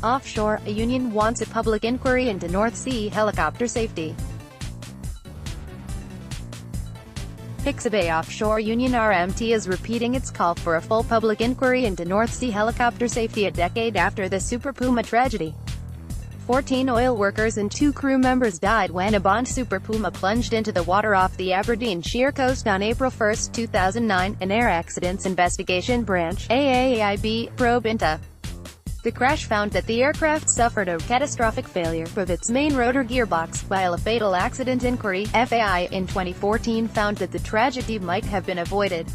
Offshore, a union wants a public inquiry into North Sea helicopter safety. Pixabay Offshore Union RMT is repeating its call for a full public inquiry into North Sea helicopter safety a decade after the Super Puma tragedy. 14 oil workers and 2 crew members died when a Bond Super Puma plunged into the water off the Aberdeenshire coast on April 1, 2009, an Air Accidents Investigation Branch (AAIB) probe into the crash found that the aircraft suffered a catastrophic failure of its main rotor gearbox, while a fatal accident inquiry (FAI) in 2014 found that the tragedy might have been avoided.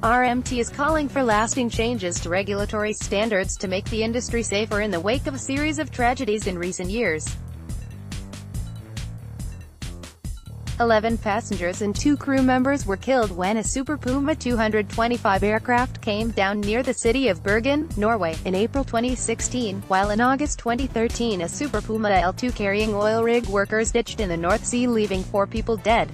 RMT is calling for lasting changes to regulatory standards to make the industry safer in the wake of a series of tragedies in recent years. 11 passengers and 2 crew members were killed when a Super Puma 225 aircraft came down near the city of Bergen, Norway, in April 2016, while in August 2013 a Super Puma L2 carrying oil rig workers ditched in the North Sea, leaving 4 people dead.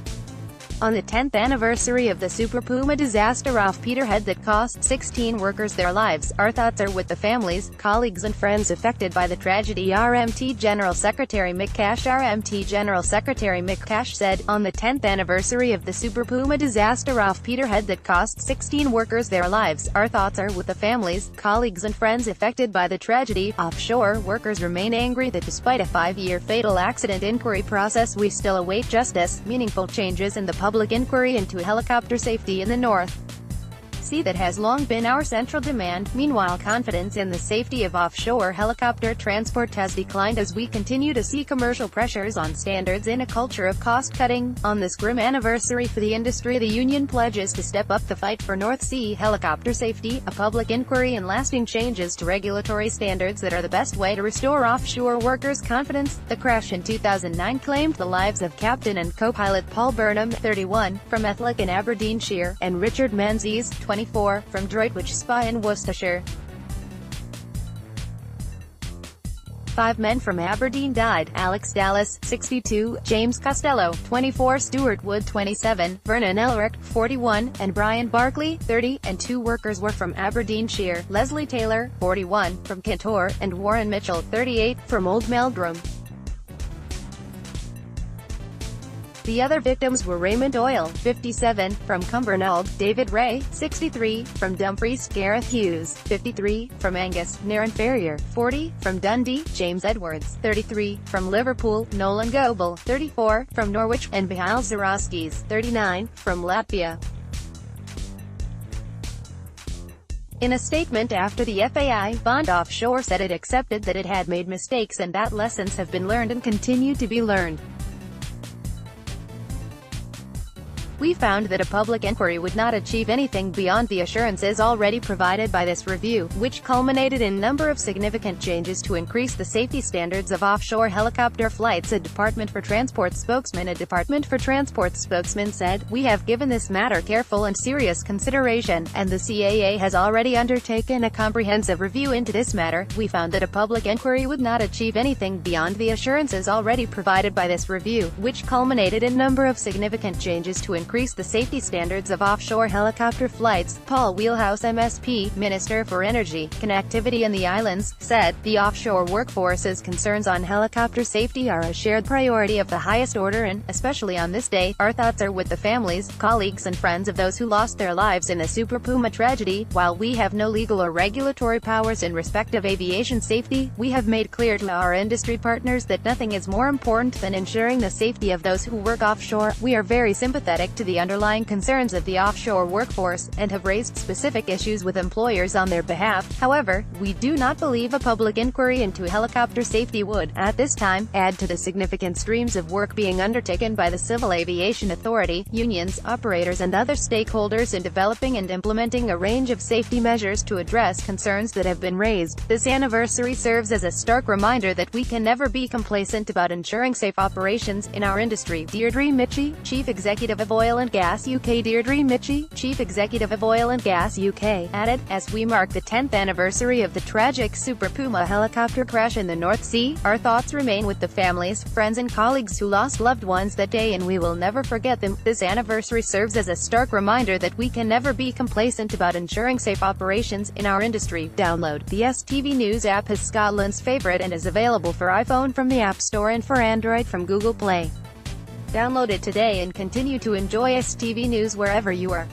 On the 10th anniversary of the Super Puma disaster off Peterhead that cost 16 workers their lives, our thoughts are with the families, colleagues and friends affected by the tragedy, RMT General Secretary Mick Cash said. On the 10th anniversary of the Super Puma disaster off Peterhead that cost 16 workers their lives, our thoughts are with the families, colleagues and friends affected by the tragedy. Offshore workers remain angry that despite a 5-year fatal accident inquiry process we still await justice, meaningful changes in the public inquiry into helicopter safety in the North Sea that has long been our central demand. Meanwhile, confidence in the safety of offshore helicopter transport has declined as we continue to see commercial pressures on standards in a culture of cost-cutting. On this grim anniversary for the industry, the union pledges to step up the fight for North Sea helicopter safety, a public inquiry and lasting changes to regulatory standards that are the best way to restore offshore workers' confidence. The crash in 2009 claimed the lives of captain and co-pilot Paul Burnham, 31, from Ethlick in Aberdeenshire, and Richard Menzies, 24, from Droitwich Spa in Worcestershire. 5 men from Aberdeen died: Alex Dallas, 62, James Costello, 24, Stuart Wood, 27, Vernon Elric, 41, and Brian Barkley, 30, and 2 workers were from Aberdeenshire: Leslie Taylor, 41, from Kintore, and Warren Mitchell, 38, from Old Meldrum. The other victims were Raymond Doyle, 57, from Cumbernauld; David Ray, 63, from Dumfries; Gareth Hughes, 53, from Angus; Nairn Ferrier, 40, from Dundee; James Edwards, 33, from Liverpool; Nolan Goebel, 34, from Norwich; and Mihail Zaraskis, 39, from Latvia. In a statement after the FAI, Bond Offshore said it accepted that it had made mistakes and that lessons have been learned and continue to be learned. We found that a public inquiry would not achieve anything beyond the assurances already provided by this review, which culminated in a number of significant changes to increase the safety standards of offshore helicopter flights, a Department for Transport spokesman said. We have given this matter careful and serious consideration, and the CAA has already undertaken a comprehensive review into this matter. We found that a public inquiry would not achieve anything beyond the assurances already provided by this review, which culminated in a number of significant changes to increase the safety standards of offshore helicopter flights. Paul Wheelhouse, MSP, Minister for Energy, Connectivity and the Islands, said, the offshore workforce's concerns on helicopter safety are a shared priority of the highest order and, especially on this day, our thoughts are with the families, colleagues and friends of those who lost their lives in the Super Puma tragedy. While we have no legal or regulatory powers in respect of aviation safety, we have made clear to our industry partners that nothing is more important than ensuring the safety of those who work offshore. We are very sympathetic to the underlying concerns of the offshore workforce, and have raised specific issues with employers on their behalf. However, we do not believe a public inquiry into helicopter safety would, at this time, add to the significant streams of work being undertaken by the Civil Aviation Authority, unions, operators and other stakeholders in developing and implementing a range of safety measures to address concerns that have been raised. This anniversary serves as a stark reminder that we can never be complacent about ensuring safe operations in our industry. Deirdre Mitchie, Chief Executive of Oil Oil and Gas UK Deirdre Mitchie, Chief Executive of Oil and Gas UK, added, "As we mark the 10th anniversary of the tragic Super Puma helicopter crash in the North Sea, our thoughts remain with the families, friends and colleagues who lost loved ones that day, and we will never forget them. This anniversary serves as a stark reminder that we can never be complacent about ensuring safe operations in our industry." Download the STV News app is Scotland's favourite and is available for iPhone from the App Store and for Android from Google Play. Download it today and continue to enjoy STV News wherever you are.